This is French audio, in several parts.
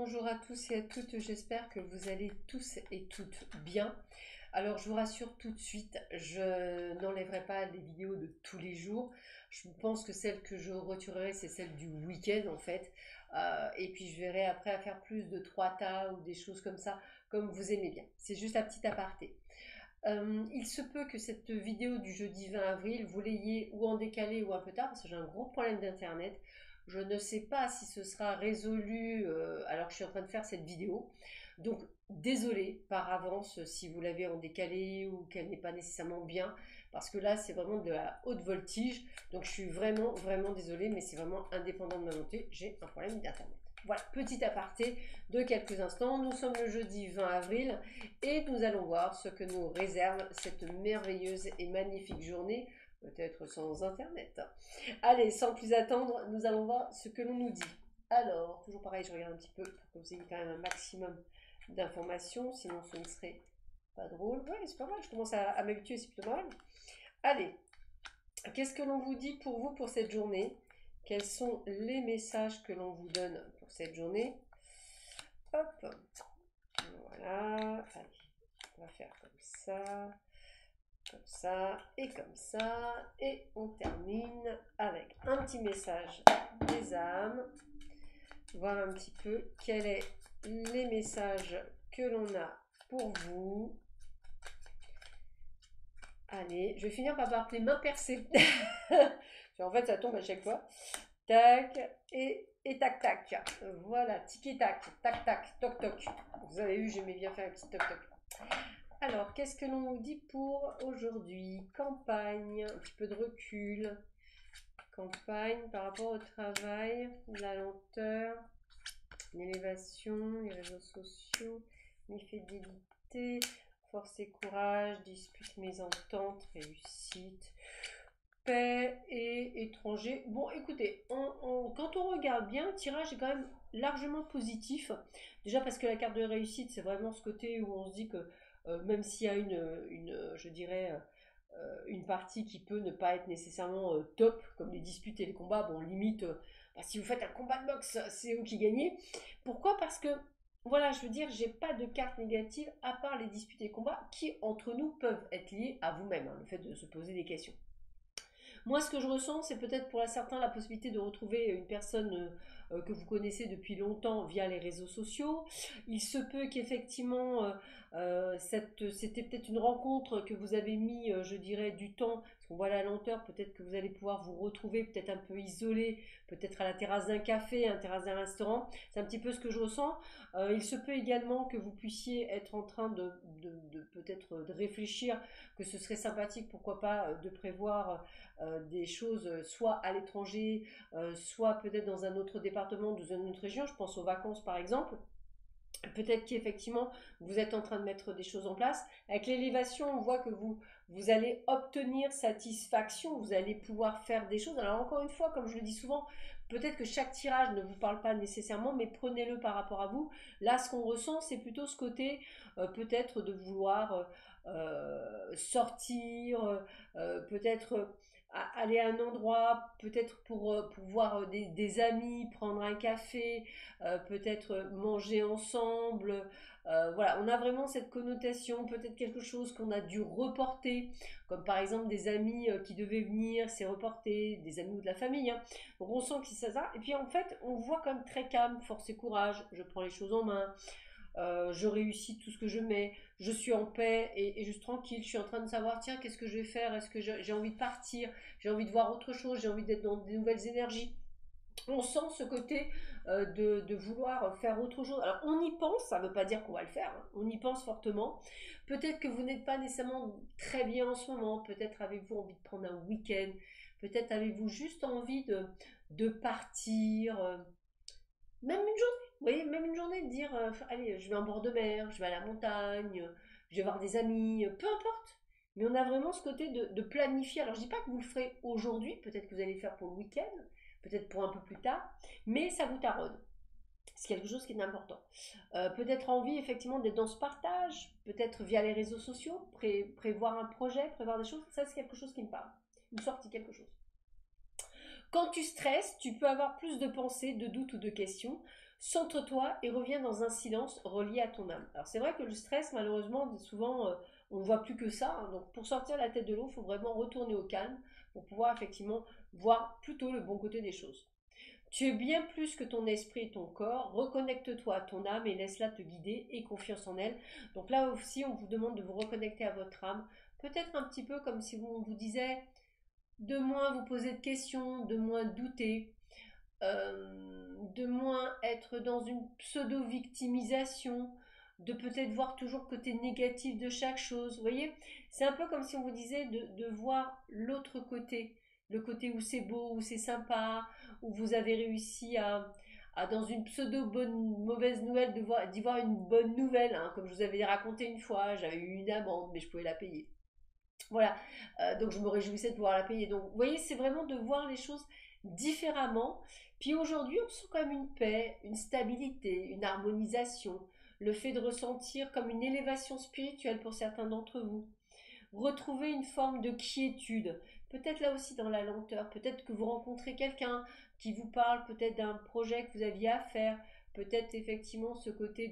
bonjour à tous et à toutes, j'espère que vous allez tous et toutes bien. Alors je vous rassure tout de suite, je n'enlèverai pas les vidéos de tous les jours. Je pense que celle que je retirerai, c'est celle du week-end en fait. Et puis je verrai après à faire plus de 3 tas ou des choses comme ça, comme vous aimez bien. C'est juste la petite aparté. Il se peut que cette vidéo du jeudi 20 avril, vous l'ayez ou en décalé ou un peu tard, parce que j'ai un gros problème d'internet. Je ne sais pas si ce sera résolu alors que je suis en train de faire cette vidéo. Donc désolé par avance si vous l'avez en décalé ou qu'elle n'est pas nécessairement bien, parce que là c'est vraiment de la haute voltige. Donc je suis vraiment désolée, mais c'est vraiment indépendant de ma volonté. J'ai un problème d'internet. Voilà, petit aparté de quelques instants. Nous sommes le jeudi 20 avril et nous allons voir ce que nous réserve cette merveilleuse et magnifique journée, peut-être sans internet. Allez, sans plus attendre, nous allons voir ce que l'on nous dit. Alors, toujours pareil, je regarde un petit peu pour que vous ayez quand même un maximum d'informations, sinon ce ne serait pas drôle. Ouais, c'est pas mal, je commence à m'habituer, c'est plutôt pas mal. Allez, qu'est-ce que l'on vous dit pour vous pour cette journée? Quels sont les messages que l'on vous donne pour cette journée? Hop, voilà, allez, on va faire comme ça et comme ça. Et on termine avec un petit message des âmes. Voir un petit peu quels sont les messages que l'on a pour vous. Allez, je vais finir par appeler main percée. En fait, ça tombe à chaque fois. Tac, et tac, tac. Voilà, tic et tac, tac, tac, toc, toc. Vous avez vu, j'aimais bien faire un petit toc, toc. Alors, qu'est-ce que l'on nous dit pour aujourd'hui? Campagne, un petit peu de recul. Campagne par rapport au travail, la lenteur, l'élévation, les réseaux sociaux, l'infidélité, force et courage, dispute, mésentente, réussite, paix et étranger. Bon, écoutez, quand on regarde bien, le tirage est quand même largement positif. Déjà parce que la carte de réussite, c'est vraiment ce côté où on se dit que même s'il y a je dirais, une partie qui peut ne pas être nécessairement top, comme les disputes et les combats, bon, limite, bah, si vous faites un combat de boxe, c'est vous qui gagnez. Pourquoi? Parce que, voilà, je veux dire, j'ai pas de carte négative à part les disputes et les combats qui, entre nous, peuvent être liés à vous-même, hein, le fait de se poser des questions. Moi, ce que je ressens, c'est peut-être pour certains la possibilité de retrouver une personne que vous connaissez depuis longtemps via les réseaux sociaux. Il se peut qu'effectivement, c'était peut-être une rencontre que vous avez mis, je dirais, du temps, parce qu'on voit la lenteur, peut-être que vous allez pouvoir vous retrouver peut-être un peu isolé, peut-être à la terrasse d'un café, à la terrasse d'un restaurant. C'est un petit peu ce que je ressens. Il se peut également que vous puissiez être en train de peut-être de réfléchir, que ce serait sympathique, pourquoi pas, de prévoir des choses soit à l'étranger, soit peut-être dans un autre département, dans une autre région. Je pense aux vacances par exemple. Peut-être qu'effectivement, vous êtes en train de mettre des choses en place. Avec l'élévation, on voit que vous allez obtenir satisfaction, vous allez pouvoir faire des choses. Alors encore une fois, comme je le dis souvent, peut-être que chaque tirage ne vous parle pas nécessairement, mais prenez-le par rapport à vous. Là, ce qu'on ressent, c'est plutôt ce côté peut-être de vouloir sortir, peut-être aller à un endroit, peut-être pour voir des amis, prendre un café, peut-être manger ensemble. Voilà, on a vraiment cette connotation, peut-être quelque chose qu'on a dû reporter, comme par exemple des amis qui devaient venir, c'est reporté, des amis ou de la famille, hein. Donc on sent que c'est ça. Et puis en fait, on voit comme très calme, force et courage, je prends les choses en main. Je réussis tout ce que je mets, je suis en paix et juste tranquille, je suis en train de savoir, tiens, qu'est-ce que je vais faire, est-ce que j'ai envie de partir, j'ai envie de voir autre chose, j'ai envie d'être dans des nouvelles énergies. On sent ce côté de vouloir faire autre chose. Alors on y pense, ça ne veut pas dire qu'on va le faire, hein. On y pense fortement. Peut-être que vous n'êtes pas nécessairement très bien en ce moment, peut-être avez-vous envie de prendre un week-end, peut-être avez-vous juste envie de partir, même une journée, vous voyez, même une journée, de dire, allez, je vais en bord de mer, je vais à la montagne, je vais voir des amis, peu importe. Mais on a vraiment ce côté de planifier. Alors je dis pas que vous le ferez aujourd'hui, peut-être que vous allez le faire pour le week-end, peut-être pour un peu plus tard, mais ça vous taronne. C'est quelque chose qui est important. Peut-être envie effectivement d'être dans ce partage, peut-être via les réseaux sociaux, prévoir un projet, prévoir des choses, ça c'est quelque chose qui me parle. Une sortie, quelque chose. Quand tu stresses, tu peux avoir plus de pensées, de doutes ou de questions. Centre-toi et reviens dans un silence relié à ton âme. Alors c'est vrai que le stress, malheureusement, souvent, on ne voit plus que ça. Hein. Donc pour sortir la tête de l'eau, il faut vraiment retourner au calme pour pouvoir effectivement voir plutôt le bon côté des choses. Tu es bien plus que ton esprit et ton corps. Reconnecte-toi à ton âme et laisse-la te guider et confiance en elle. Donc là aussi, on vous demande de vous reconnecter à votre âme. Peut-être un petit peu comme si on vous disait de moins vous poser de questions, de moins douter, de moins être dans une pseudo-victimisation, de peut-être voir toujours le côté négatif de chaque chose. Vous voyez, c'est un peu comme si on vous disait de voir l'autre côté, le côté où c'est beau, où c'est sympa, où vous avez réussi à dans une pseudo bonne mauvaise nouvelle d'y voir une bonne nouvelle, hein, comme je vous avais raconté une fois, j'avais eu une amende mais je pouvais la payer. Voilà, donc je me réjouissais de pouvoir la payer. Donc vous voyez, c'est vraiment de voir les choses différemment. Puis aujourd'hui, on sent quand même une paix, une stabilité, une harmonisation, le fait de ressentir comme une élévation spirituelle pour certains d'entre vous. Retrouver une forme de quiétude, peut-être là aussi dans la lenteur, peut-être que vous rencontrez quelqu'un qui vous parle peut-être d'un projet que vous aviez à faire, peut-être effectivement ce côté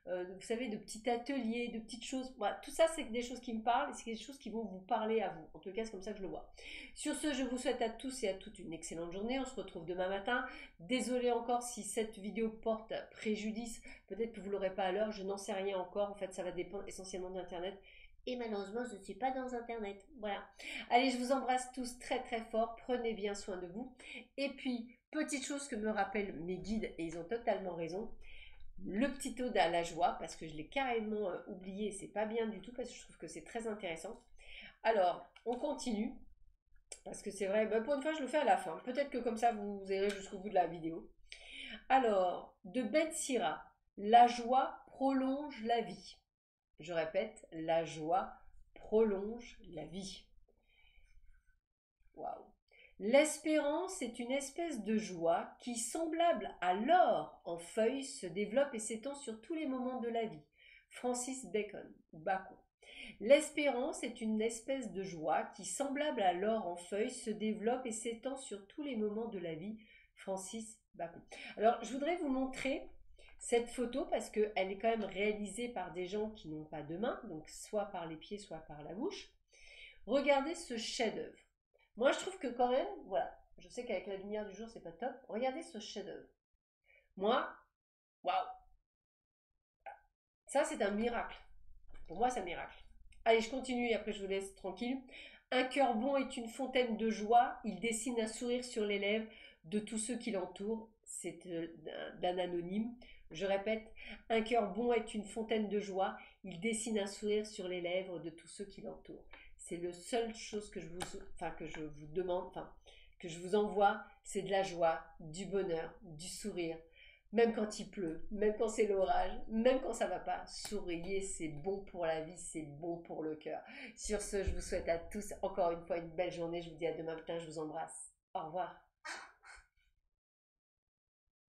vous savez, de petits ateliers, de petites choses. Voilà, tout ça, c'est des choses qui me parlent et c'est des choses qui vont vous parler à vous. En tout cas, c'est comme ça que je le vois. Sur ce, je vous souhaite à tous et à toutes une excellente journée. On se retrouve demain matin. Désolée encore si cette vidéo porte préjudice. Peut-être que vous ne l'aurez pas à l'heure. Je n'en sais rien encore. En fait, ça va dépendre essentiellement d'Internet. Et malheureusement, je ne suis pas dans Internet. Voilà. Allez, je vous embrasse tous très très fort. Prenez bien soin de vous. Et puis, petite chose que me rappellent mes guides, et ils ont totalement raison, le petit ode à la joie, parce que je l'ai carrément oublié, et c'est pas bien du tout, parce que je trouve que c'est très intéressant. Alors, on continue, parce que c'est vrai, pour une fois, je le fais à la fin. Peut-être que comme ça, vous irez jusqu'au bout de la vidéo. Alors, de Ben Sira, la joie prolonge la vie. Je répète, la joie prolonge la vie. Waouh. L'espérance est une espèce de joie qui, semblable à l'or en feuilles, se développe et s'étend sur tous les moments de la vie. Francis Bacon. L'espérance est une espèce de joie qui, semblable à l'or en feuilles, se développe et s'étend sur tous les moments de la vie. Francis Bacon. Alors, je voudrais vous montrer cette photo parce qu'elle est quand même réalisée par des gens qui n'ont pas de main, donc soit par les pieds, soit par la bouche. Regardez ce chef-d'œuvre. Moi, je trouve que quand même, voilà, je sais qu'avec la lumière du jour, c'est pas top. Regardez ce chef-d'œuvre. Moi, waouh, ça c'est un miracle. Pour moi, c'est un miracle. Allez, je continue et après je vous laisse tranquille. Un cœur bon est une fontaine de joie. Il dessine un sourire sur les lèvres de tous ceux qui l'entourent. C'est d'un anonyme. Je répète, un cœur bon est une fontaine de joie. Il dessine un sourire sur les lèvres de tous ceux qui l'entourent. C'est la seule chose que je vous demande, que je vous envoie, c'est de la joie, du bonheur, du sourire. Même quand il pleut, même quand c'est l'orage, même quand ça va pas, souriez, c'est bon pour la vie, c'est bon pour le cœur. Sur ce, je vous souhaite à tous encore une fois une belle journée. Je vous dis à demain matin, je vous embrasse. Au revoir.